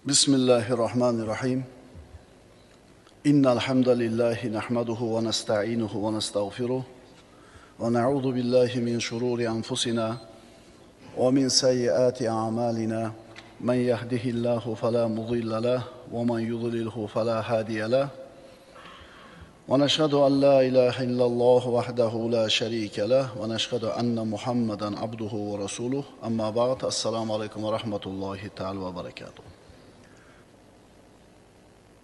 بسم الله الرحمن الرحيم إن الحمد لله نحمده ونستعينه ونستغفره ونعوذ بالله من شرور أنفسنا ومن سيئات أعمالنا من يهده الله فلا مضل له ومن يضلله فلا هادي له ونشهد أن لا إله إلا الله وحده لا شريك له ونشهد أن محمدا عبده ورسوله أما بعد السلام عليكم ورحمة الله تعالى وبركاته.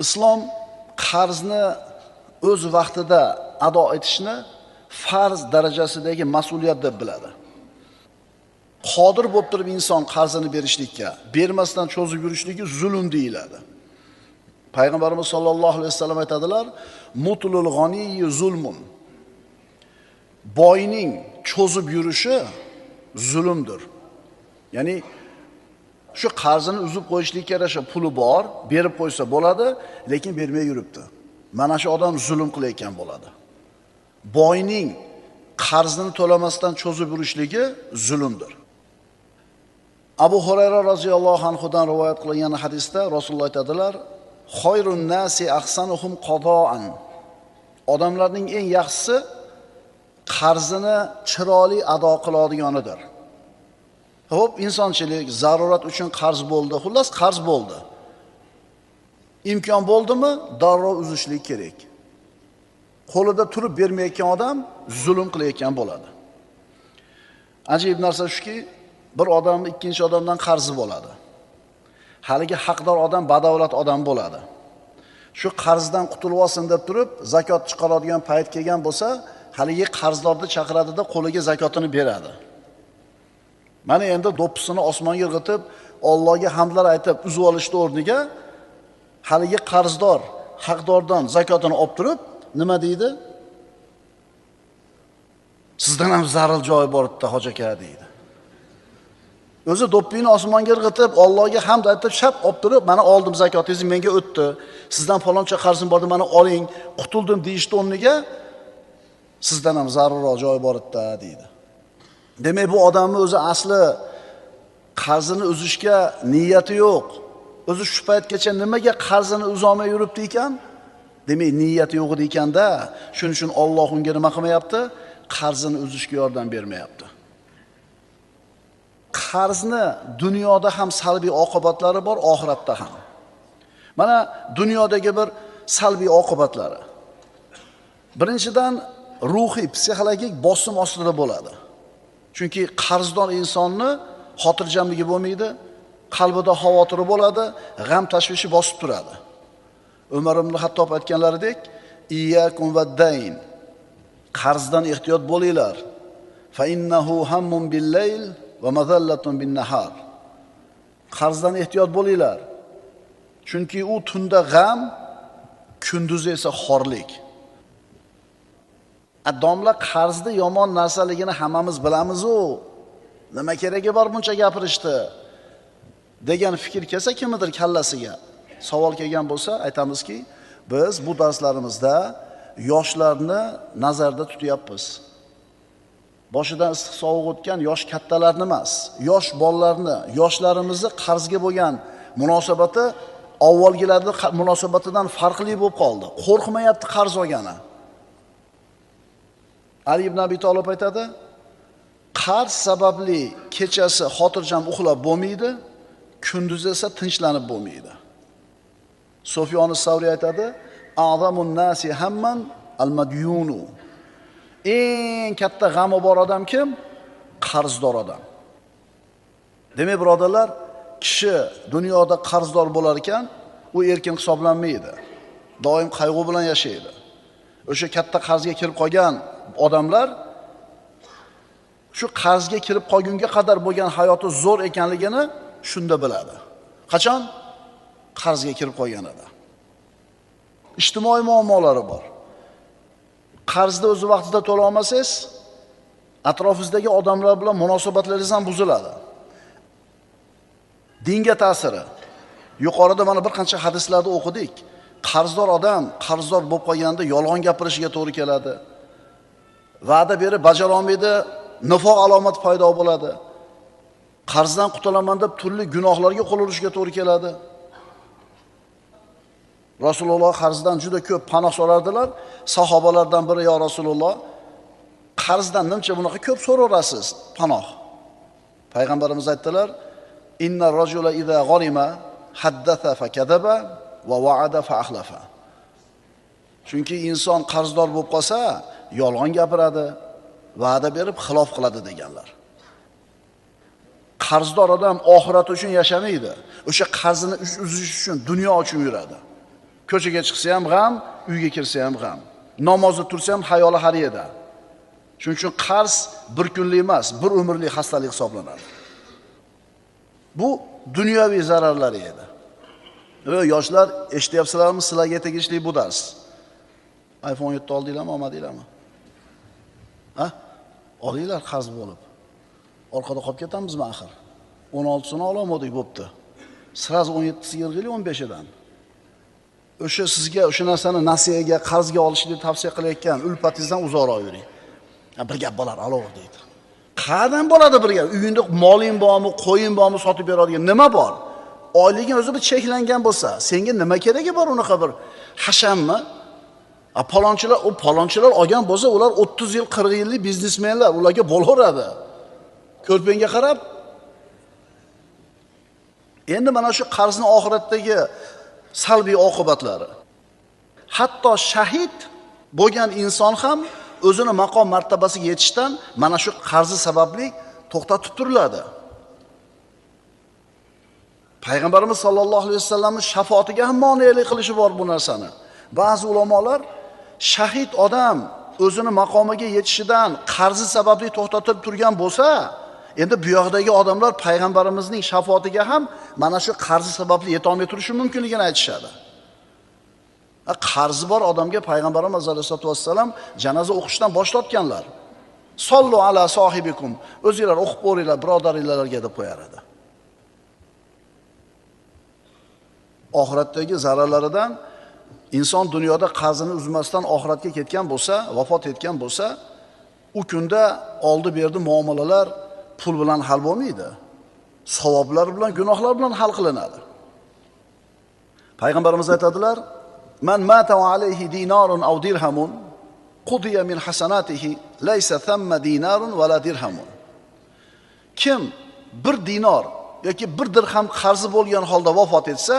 Islom qarzni o'z vaqtida ado etishni farz darajasidagi mas'uliyat deb biladi. Qodir bo'lib turib inson qarzini berishlikka, bermasdan cho'zib yurishligi zulm deyiladi. Payg'ambarimiz sollallohu alayhi vasallam aytadilar: "Mutlul g'aniy zulmun." Boyning cho'zib yurishi zulmdir. Ya'ni shu qarzini uzib qo'yishlikka yarasha puli bor, berib qo'ysa bo'ladi, lekin bermay yuribdi. Mana shu odam zulm qilayotgan bo'ladi. Boyning qarzini to'lamasdan cho'zib yurishligi zulmdir. Abu Hurayra roziyallohu anhudan rivoyat qilingan hadisda Rasululloh aytadilar: "Xoyrun nasi ahsanuhum qadoan." Odamlarning eng yaxshisi qarzini chiroyli ado qiladiganidir. Hop, insonchilik, zarurat uchun qarz bo'ldi. Xullas qarz bo'ldi. Imkon bo'ldimi, darrov uzishlik kerak. Qo'lida turib bermayotgan odam zulm qilayotgan bo'ladi. Ajib narsa shuki, bir odamning ikkinchi odamdan qarzi bo'ladi. Haligi haqdor odam badavlat odam bo'ladi. Shu qarzdan qutulib olsin deb turib, zakot chiqaradigan payt kelgan bo'lsa, haligi qarzdorni chaqiradi-da, qo'liga zakotini beradi. Mana endi do'ppisini osmonga irg'itib, Allohga hamdlar aytib uzib olishning o'rniga haligi qarzdor haqdordan zakotini olib turib, nima deydi? Sizdan ham zaril joyi bor edi, hoji aka deydi. O'zi do'ppini osmonga irg'itib, Allohga hamd aytib, shap olib turib, mana oldim zakotingizni, menga o'tdi. Sizdan faloncha qarzim bor edi, mana oling, qutuldim deyishning o'rniga sizdan ham zarilroq joyi bor edi deydi. Demak, bu odamning o'zi asli qarzini uzishga niyati yo'q. O'zi shu paytgacha nimaga qarzini uzolmay yuribdi ekan? Demak, niyati yo'q edi ekanda, shuning uchun Alloh unga nima qilmayapti? Qarzini uzishga yordam bermayapti. Qarzni dunyoda ham salbiy oqibatlari bor, oxiratda ham. Mana dunyodagi bir salbiy oqibatlari. Birinchidan, ruhiy, psixologik bosim ostida bo'ladi. Chunki qarzdor insonni xotirjamligi bo'lmaydi, qalbida xavotiri bo'ladi, g'am tashvishi bosib turadi. Umar ibn Hattob aytganlaridek, "Iyyakum vad-dayn." Qarzdan ehtiyot bo'linglar. Fa innahu hammun bil-layl va mazallatun bin-nahar. Qarzdan ehtiyot bo'linglar. Chunki u tunda g'am, kunduzi esa xorlik. Domla qarzni yomon narsaligini hammamiz bilamiz-ku. Nima keragi bor buncha gapirishdi? Degan fikr kelsa kimdir kallasiga, savol kelgan bo'lsa, aytamizki, biz bu darslarimizda yoshlarni nazarda tutyapmiz. Boshidan issiq sovuq o'tgan yosh kattalarni emas, yosh bolalarni, yoshlarimizni qarzga bo'lgan munosabati avvalgilarning munosabatidan farqli bo'lib qoldi. Qo'rqmayapti qarz olgani. Ali ibn Abi Talib aytadi: "Qarz sababli kechasi xotirjam uxlab bo'lmaydi, kunduzi esa tinchlanib bo'lmaydi." Sufyon as-Savri aytadi: "A'zamun nasi hamman al-madyunu." Eng katta g'ami bor odam kim? Qarzdor odam. Demak, birodarlar, kishi dunyoda qarzdor bo'lar ekan, u erkin hisoblanmaydi. Doim qayg'u bilan yashaydi. O'sha katta qarzga kirib qolgan odamlar shu qarzga kirib qolgunga qadar bo'lgan hayoti zo'r ekanligini shunda biladi. Qachon? Qarzga kirib qolganida. Ijtimoiy muammolari bor. Qarzni o'z vaqtida to'la olmasangiz, atrofingizdagi odamlar bilan munosabatlaringiz ham buziladi. Dinga ta'siri. Yuqorida mana bir qancha hadislarda o'qidik. Qarzdor odam qarzdor bo'lib qolganda yolg'on gapirishiga to'g'ri keladi. Va'da berib bajara olmaydi, nifoq alomati paydo bo'ladi. Qarzdan qutulaman deb turli gunohlarga qo'l urishga to'g'ri keladi. Rasululloh qarzdan juda ko'p panoh so'rardilar. Sahobalardan biri: "Ya Rasululloh, qarzdan nimcha bunaqa ko'p so'raverasiz panoh?" Payg'ambarimiz aytdilar: "Inna rajula idza gharima haddatha fa kadaba va wa'ada fa akhlafa." Chunki inson qarzdor bo'lib qolsa, yolg'on gapiradi, va'da berib xilof qiladi deganlar. Qarzdor odam oxirat uchun yashamaydi. O'sha qarzini uzish uchun dunyo uchun yuradi. Ko'chaga chiqsa ham g'am, uyga kirsa ham g'am. Namozda tursa ham xayoli har yerda. Shuning uchun qarz bir kunlik emas, bir umrlik xastalik hisoblanadi. Bu dunyoviy zararlari edi. Yoshlar, eshityapsizlarmi? Sizlarga tegishli bu dars. iPhone 7 oldinglarmi, olmadinglarmi? Ha? Olinglar qarz bo'lib. Orqada qolib ketamizmi axir? 16sini ololmadik bo'pti. Siraz 17si yilg'ili 15idan. O'sha sizga o'sha narsani nasiyaga, qarzga olishni tavsiya qilayotgan ulfatingizdan uzoqroq yuring. Bir gap bo'lar, alov deydi. Qayerdan bo'ladi bir gap? Uyingda moling bormi, qo'ying bormi sotib beradigan nima bor? Oyliging o'zi bir cheklangan bo'lsa, senga nima keragi bor unaqa bir hashammi? Palonchilar olgan bo'lsa, ular 30 yil, 40 yillik biznesmenlar, ularga bo'laveradi. Ko'rpangga qarab. Endi mana shu qarzni oxiratdagi salbiy oqibatlari. Hatto shahid bo'lgan inson ham o'zini maqom martabasiga yetishdan mana shu qarzi sababli to'xtatib turiladi. Payg'ambarimiz sollallohu alayhi vasallamning shafoatiga ham monelik qilishi bor bu narsani. Ba'zi ulamolar shahid odam o'zini maqomiga yetishidan qarzi sababli to'xtatib turgan bo'lsa, endi bu yoqdagi odamlar payg'ambarimizning shafoatiga ham mana shu qarzi sababli yeta olmay turishi mumkinligini aytishadi. Qarzi bor odamga payg'ambarimiz alayhisolatu vassalam janoza o'qishdan boshlatganlar. Sollu ala sohibikum, o'zingizlar o'qib qo'yinglar birodaringlarga deb qo'yar edi. Oxiratdagi zararlaridan inson dunyoda qarzini uzmasdan oxiratga ketgan bo'lsa, vafot etgan bo'lsa, u kunda oldi-berdi muomalalar pul bilan hal bo'lmaydi. Savoblar bilan, gunohlar bilan hal qilinadi. Payg'ambarimiz aytadilar: "Man mata va alayhi dinarun aw dirhamun qudiya min hasanatihi laysa thamma dinarun va la dirhamun." Kim bir dinor yoki bir dirham qarzi bo'lgan holda vafot etsa,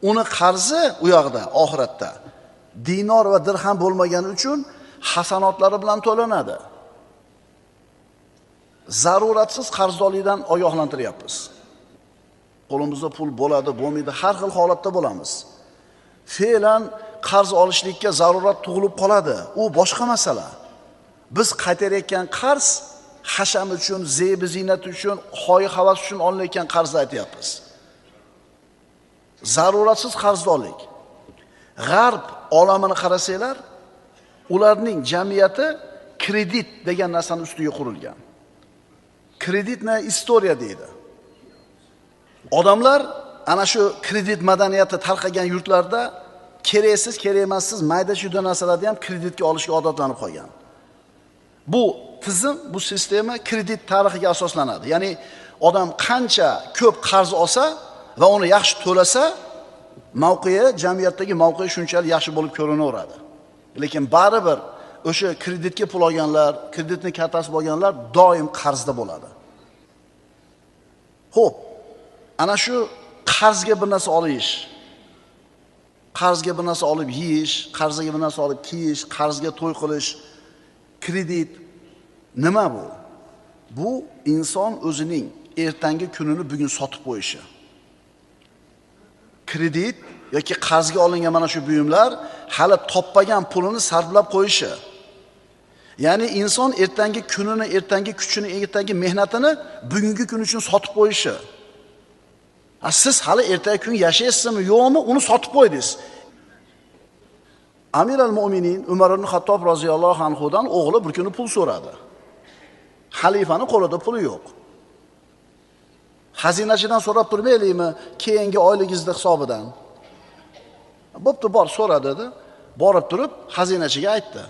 uni qarzi u yoqda oxiratda dinor va dirham bo'lmagani uchun hasanotlari bilan to'lanadi. Zaruratsiz qarzdorlikdan ogohlantiryapmiz. Qo'limizda pul bo'ladi, bo'lmaydi, har xil holatda bo'lamiz. Fe'lan qarz olishlikka zarurat tug'ilib qoladi. U boshqa masala. Biz qaytarayotgan qarz hasham uchun, zeb ziynat uchun, hoy-havas uchun olinayotgan qarzni aytyapmiz. Zaruratsiz qarzdorlik. G'arb olamini qarasanglar, ularning jamiyati kredit degan narsani ustiga qurilgan. Kreditna istoriya deydi. Odamlar ana shu kredit madaniyati tarqagan yurtlarda keraksiz, kerakmassiz mayda-chuyda narsalarni ham kreditga olishga odatlanib qolgan. Bu tizim, bu sistema kredit tarixiga asoslanadi. Ya'ni odam qancha ko'p qarz olsa va uni yaxshi to'lasa, mavqei, jamiyatdagi mavqei shunchalik yaxshi bo'lib ko'rinaveradi. Lekin baribir o'sha kreditga pul olganlar, kreditning kartasi bo'lganlar doim qarzda bo'ladi. Xo'p, ana shu qarzga bir narsa olish, qarzga bir narsa olib yeyish, qarzga bir narsa olib kiyish, qarzga to'y qilish, kredit nima bu? Bu inson o'zining ertangi kunini bugun sotib qo'yishi. Kredit yoki qarzga olingan mana shu buyumlar hali toppagan pulini sarflab qo'yishi. Ya'ni inson ertangi kunini, ertangi kuchini, ertangi mehnatini bugungi kun uchun sotib qo'yishi. Siz hali ertangi kun yashaysizmi, yo'qmi, uni sotib qo'ydingiz. Amir al-Mu'minin Umar ibn Xattob roziyallohu anhudan o'g'li bir kuni pul so'radi. Xalifaning qo'lida puli yo'q. Xazinachidan so'rab turmaylikmi, keyingi oyligingizning hisobidan? Bo'pti, bor so'ra dedi. Borib turib xazinachiga aytdi.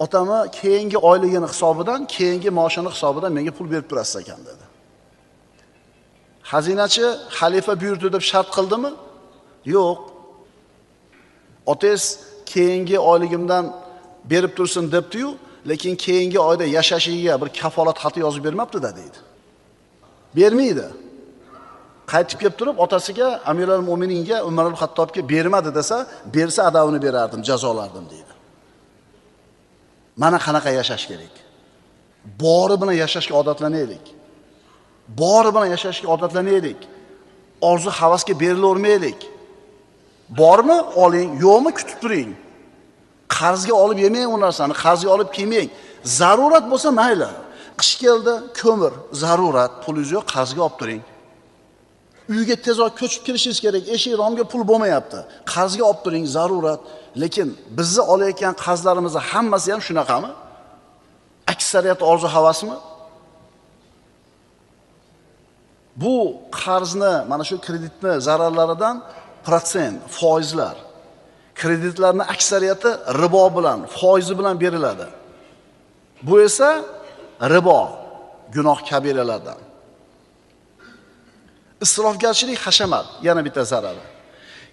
Otami keyingi oyligini hisobidan, keyingi maoshini hisobidan menga pul berib turasiz ekan dedi. Xazinachi xalifa buyurdi deb shart qildimi? Yo'q. Otangiz keyingi oyligimdan berib tursin debdi-yu, lekin keyingi oyda yashashiga bir kafolat xati yozib bermabdi-da deydi. Bermaydi. Qaytib kelib turib otasiga Amirul Mo'mininga Umar al-Xattobga bermadi desa, bersa adavini berardim, jazolardim deydi. Mana qanaqa yashash kerak. Bori bilan yashashga odatlanaylik. Bori bilan yashashga odatlanaylik. Orzu havasga berilavermaylik. Bormi oling, yo'qmi kutib turing. Qarzga olib yemang u narsani, qarzga olib kiymang. Zarurat bo'lsa mayli. Qish keldi, ko'mir, zarurat, pulingiz yo'q, qarzga olib turing. Uyga tezroq ko'chib kirishingiz kerak, eshik romga pul bo'lmayapti. Qarzga olib turing, zarurat. Lekin bizni olayotgan qarzlarimizni hammasi ham shunaqami? Aksariyat orzu havasmi? Bu qarzni, mana shu kreditni zararlaridan protsent, foizlar. Kreditlarning aksariyati ribo bilan, foizi bilan beriladi. Bu esa ribo, gunoh kabiralardan. Isrofgarchilik, hashamat yana bitta zarari.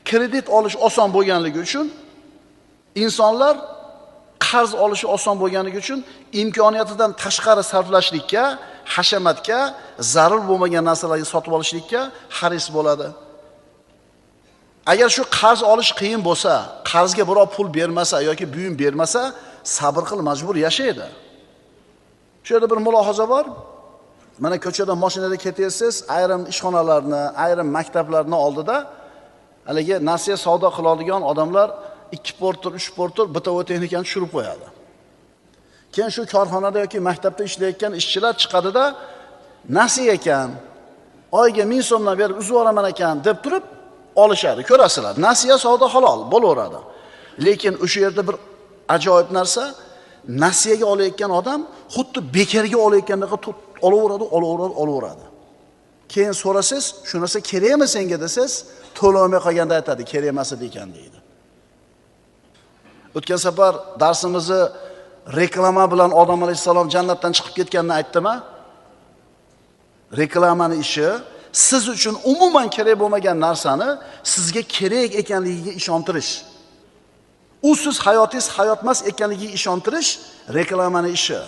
Kredit olish oson bo'lganligi uchun insonlar qarz olishi oson bo'lganligi uchun imkoniyatidan tashqari sarflashlikka, hashamatga, zarur bo'lmagan narsalarni sotib olishlikka haris bo'ladi. Agar shu qarz olish qiyin bo'lsa, qarzga birov pul bermasa yoki buyum bermasa, sabr qil, majbur yashaydi. Shu yerda bir mulohaza bor. Mana ko'chada mashinada ketyapsiz, ayrim ishxonalarni, ayrim maktablarni oldida haligi nasiya savdo qiladigan odamlar 2 portur, 3 portur bitovo texnikani tushirib qo'yadi. Keyin shu korxonada yoki maktabda ishlayotgan ishchilar chiqadida nasiya ekan, oyga 1000 so'mdan berib uzib olaman ekan deb turib olishadi. Ko'rasizlar, nasiya savdo halol bo'laveradi. Lekin o'sha yerda bir ajoyib narsa, nasiyaga olayotgan odam xuddi bekarga olayotgandek olaveradi. Keyin so'rasiz, shu narsa kerakmi senga desiz, to'lamay qolganda aytadi, kerak emas ekan deydi. O'tgan safar darsimizni reklama bilan Odam alayhisalom jannatdan chiqib ketganini aytdimmi? Reklamani ishi siz uchun umuman kerak bo'lmagan narsani sizga kerak ekanligiga ishontirish. Usiz hayotingiz hayotmas ekanligiga ishontirish reklamani ishi.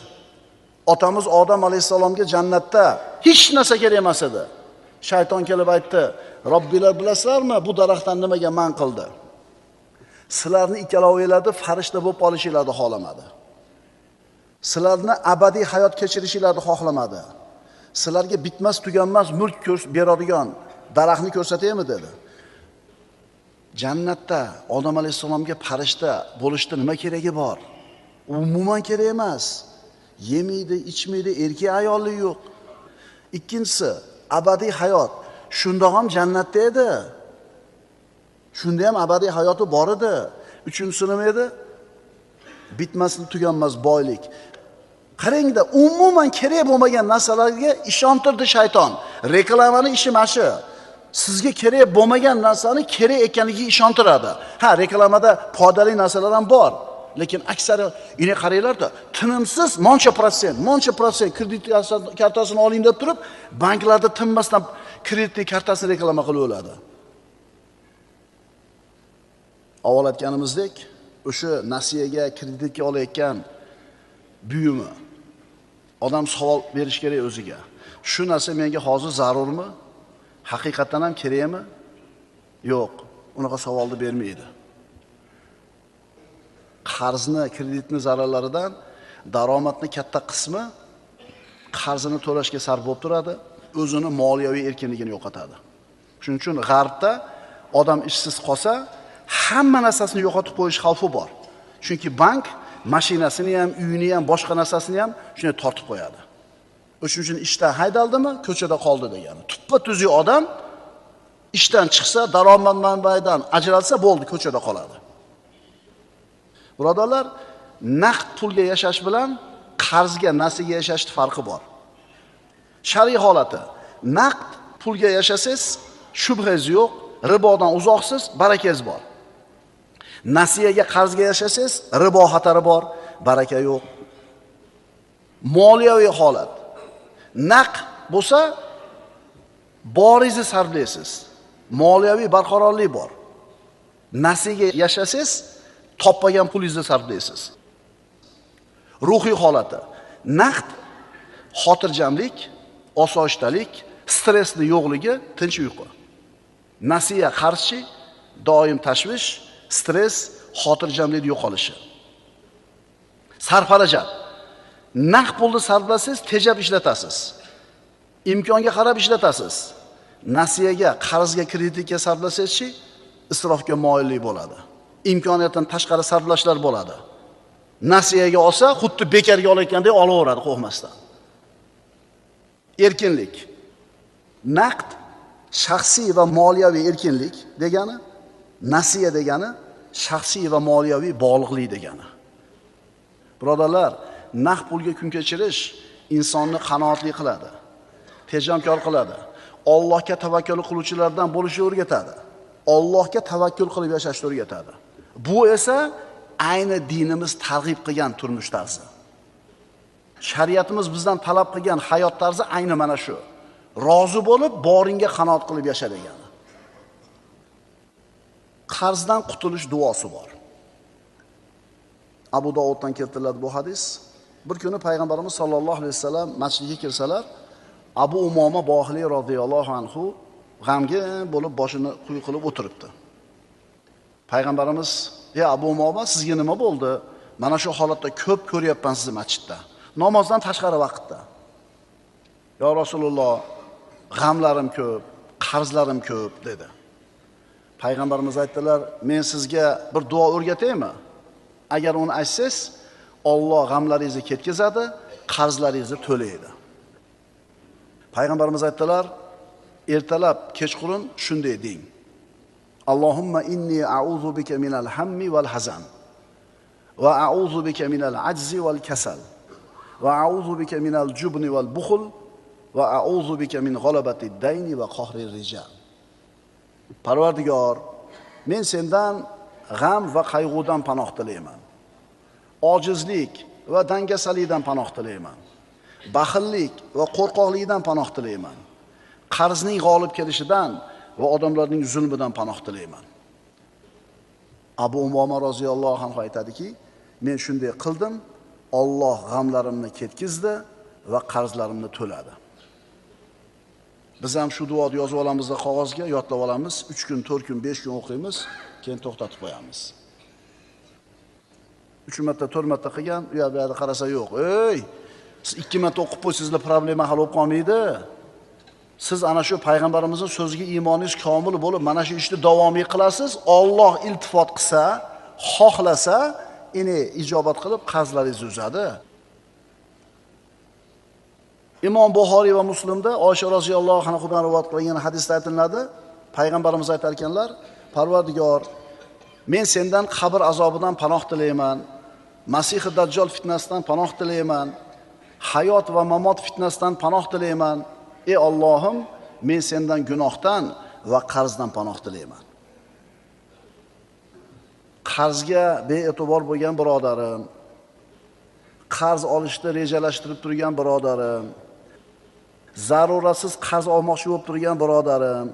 Otamiz Odam alayhisalomga jannatda hech narsa kerak emas edi. Shayton kelib aytdi: "Robbilar bilasizlarmi, bu daraxtdan nimaga man qildi? Sizlarni ikkalovinglarni farishta bo'lib olishinglarni xohlamadi. Sizlarni abadiy hayot kechirishinglarni xohlamadi. Sizlarga bitmas tuganmas mulk beradigan daraxtni ko'rsataymi?" dedi. Jannatda Odam alayhisalomga farishta bo'lishda nima keragi bor? Umuman kerak emas. Yemaydi, ichmaydi, erkak ayolli yo'q. Ikkinchisi, abadiy hayot. Shunda ham jannatda edi. Shunda ham abadiy hayoti bor edi. Uchinchisi nima edi? Bitmas tuganmas boylik. Qarangda, umuman kerak bo'lmagan narsalarga ishontirdi shayton. Reklamani ishi mana shu. Sizga kerak bo'lmagan narsani kerak ekanligiga ishontiradi. Ha, reklamada foydali narsalar ham bor. Lekin aksari ini qaranglarda, tinimsiz moncha protsent kredit kartasini oling deb turib, banklarda tinmasdan kredit kartasini reklama qilib o'ladi. Avval aytganimizdek, o'sha nasiyaga, kreditga olayotgan buyumi odam savol berish kerak o'ziga. Shu narsa menga hozir zarurmi? Haqiqatan ham kerakmi? Yo'q, unaqa savolni bermaydi. Qarzni, kreditni zararlaridan daromadning katta qismi qarzini to'lashga sarf bo'lib turadi, o'zini moliyaviy erkinligini yo'qotadi. Shuning uchun g'arbda odam ishsiz qolsa, hamma narsasini yo'qotib qo'yish xavfi bor. Chunki bank mashinasini ham, uyini ham, boshqa narsasini ham shunday tortib qo'yadi. O'shuning uchun ishdan haydaldimi, ko'chada qoldi degani. Tuppa-tuzuk odam ishdan chiqsa, daromad manbaidan ajralsa bo'ldi, ko'chada qoladi. Birodarlar, naqd pulga yashash bilan qarzga, nasiyaga yashashning farqi bor. Shar'iy holati: naqd pulga yashasangiz, shubhangiz yo'q, ribodan uzoqsiz, barakangiz bor. Nasiyaga, qarzga yashasangiz, ribo xatari bor, baraka yo'q. Moliyaviy holat: naqd bo'lsa, boringizni sarflaysiz. Moliyaviy barqarorlik bor. Nasiyaga yashasangiz, topmagan pulingizni sarflaysiz. Ruhiy holati. Naqd xotirjamlik, osoyishtalik, stressni yo'qligi, tinch uyqu. Nasiya qarshi doim tashvish, stress, xotirjamlik yo'qolishi. Sarfarajat. Naqd pulni sarflasangiz, tejab ishlatasiz. Imkonga qarab ishlatasiz. Nasiyaga, qarzga, kreditga sarflasangiz-chi, isrofga moyillik bo'ladi. Imkoniyatdan tashqari sarflashlar bo'ladi. Nasiyaga olsa, xuddi bekarga olayotgandek olaveradi qo'rqmasdan. Erkinlik. Naqd shaxsiy va moliyaviy erkinlik degani, nasiya degani shaxsiy va moliyaviy bog'liqlik degani. Birodarlar, naqd pulga kun kechirish insonni qanoatli qiladi, tejamkor qiladi. Allohga tavakkul qiluvchilardan bo'lishni o'rgatadi. Allohga tavakkul qilib yashashni o'rgatadi. Bu esa ayni dinimiz targ'ib qilgan turmush tarzi. Shariatimiz bizdan talab qilgan hayot tarzi ayni mana shu. Rozi bo'lib, boringga qanoat qilib yasha degani. Qarzdan qutulish duosi bor. Abu Dovuddan keltiriladi bu hadis. Bir kuni payg'ambarimiz sollallohu alayhi vasallam masjidga kirsalar, Abu Umoma Bohili radhiyallohu anhu g'amgin bo'lib boshini quyi qilib o'tiribdi. Payg'ambarimiz: "Ey Abu Umoma, sizga nima bo'ldi? Mana shu holatda ko'p ko'ryapman sizni masjidda. Namozdan tashqari vaqtda." "Ya Rasululloh, g'amlarim ko'p, qarzlarim ko'p" dedi. Payg'ambarimiz aytdilar: "Men sizga bir duo o'rgataymi? Agar uni aytsangiz, Alloh g'amlaringizni ketkazadi, qarzlaringizni to'laydi." Payg'ambarimiz aytdilar: "Ertalab, kechqurun shunday deng. Allohumma inni a'udhu bika minal hammi wal hazan va a'udhu bika minal ajzi wal kasal va a'udhu bika minal jubni wal bukhl va a'udhu bika min g'alabati dayni va qahri rijal." Parvardigor, men sendan g'am va qayg'udan panoh tilayman. Ojizlik va dangasalikdan panoh tilayman. Baxillik va qo'rqoqlikdan panoh tilayman. Qarzning g'olib kelishidan va odamlarning zulmidan panoh tilayman. Abu Umoma roziyallohu anhu aytadiki, men shunday qildim, Alloh g'amlarimni ketkizdi va qarzlarimni to'ladi. Biz ham shu duoni yozib olamiz va qog'ozga yodlab olamiz. 3 kun, 4 kun, 5 kun o'qiymiz, keyin to'xtatib qo'yamiz. 3 marta, 4 marta qilgan, u yerda qarasa yo'q. Ey, siz 2 marta o'qib qo'ysangizlar problema hal bo'lib qolmaydi. Siz ana shu payg'ambarimizning so'ziga iymoningiz komil bo'lib, mana shu ishni davomiy qilasiz. Alloh iltifot qilsa, xohlasa, ijobat qilib qarzlaringizni uzadi. Imom Buxoriy va Muslimda Oysha roziyallohu anhodan rivoyat qilingan hadisda aytiladi, payg'ambarimiz aytar ekanlar: "Parvardigor, men sendan qabr azobidan panoh tilayman, Masih Dajjal fitnasidan panoh tilayman, hayot va mamot fitnasidan panoh tilayman. Ey Allohim, men sendan gunohdan va qarzdan panoh tilayman." Qarzga bee'tibor bo'lgan birodarim, qarz olishni rejalashtirib turgan birodarim, zaruratsiz qarz olmoqchi bo'lib turgan birodarim,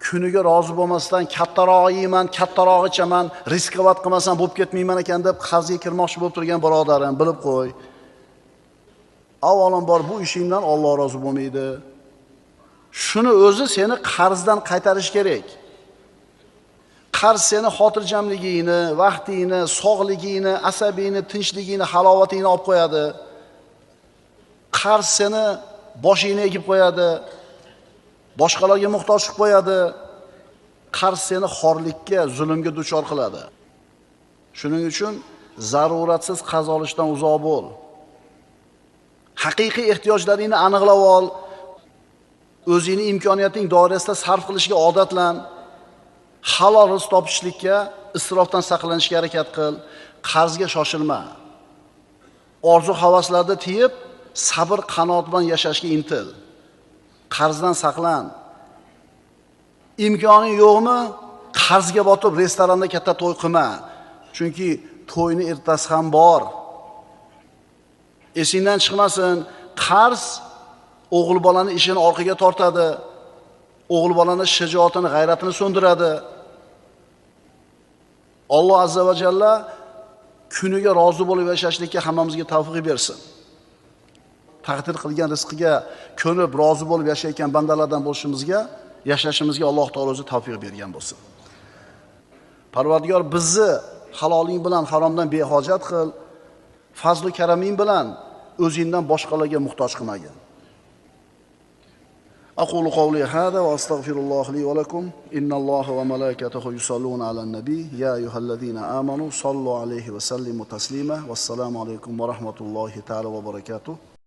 kuniga rozi bo'lmasdan kattaroq yeyman, kattaroq ichaman, riskovat qilmasam bo'lib ketmayman ekan deb qarzga kirmoqchi bo'lib turgan birodarim, bilib qo'y. Avvalambor bu ishingdan Alloh rozi bo'lmaydi. Shuni o'zi seni qarzdan qaytarish kerak. Qarz seni xotirjamligingni, vaqtingni, sog'ligingni, asabingni, tinchligingni, halovatingni olib qo'yadi. Qarz seni boshingni egib qo'yadi. Boshqalarga muhtoj qilib qo'yadi. Qarz seni xorlikka, zulmga duchor qiladi. Shuning uchun zaruratsiz qarz olishdan uzoq bo'l. Haqiqiy ehtiyojlaringni aniqlab ol. O'zingning imkoniyating doirasida sarf qilishga odatlan. Halol rizq topishlikka, isrofdan saqlanishga harakat qil. Qarzga shoshilma. Orzu-havaslarda tiyib, sabr qanoat bilan yashashga intil. Qarzdan saqlan. Imkoning yo'qmi? Qarzga botib restoranda katta to'y qilma. Chunki to'yni ertasi ham bor. Esingdan chiqmasin, qarz o'g'il bolani ishini orqaga tortadi. O'g'il bolani shijoatini, g'ayratini so'ndiradi. Alloh azza va jalla kuniga rozi bo'lib yashashlikka hammamizga tavfiq bersin. Taqdir qilgan rizqiga ko'nib rozi bo'lib yashayotgan bandalardan bo'lishimizga, yashashimizga Alloh taolo o'zi tavfiq bergan bo'lsin. Parvardigor bizni haloling bilan haromdan behojat qil, fazl-u karaming bilan o'zingdan boshqalarga muhtoj qilmagin. أقول قولي هذا وأستغفر الله لي ولكم إن الله وملائكته يصلون على النبي يا أيها الذين آمنوا صلوا عليه وسلموا تسليما والسلام عليكم ورحمة الله تعالى وبركاته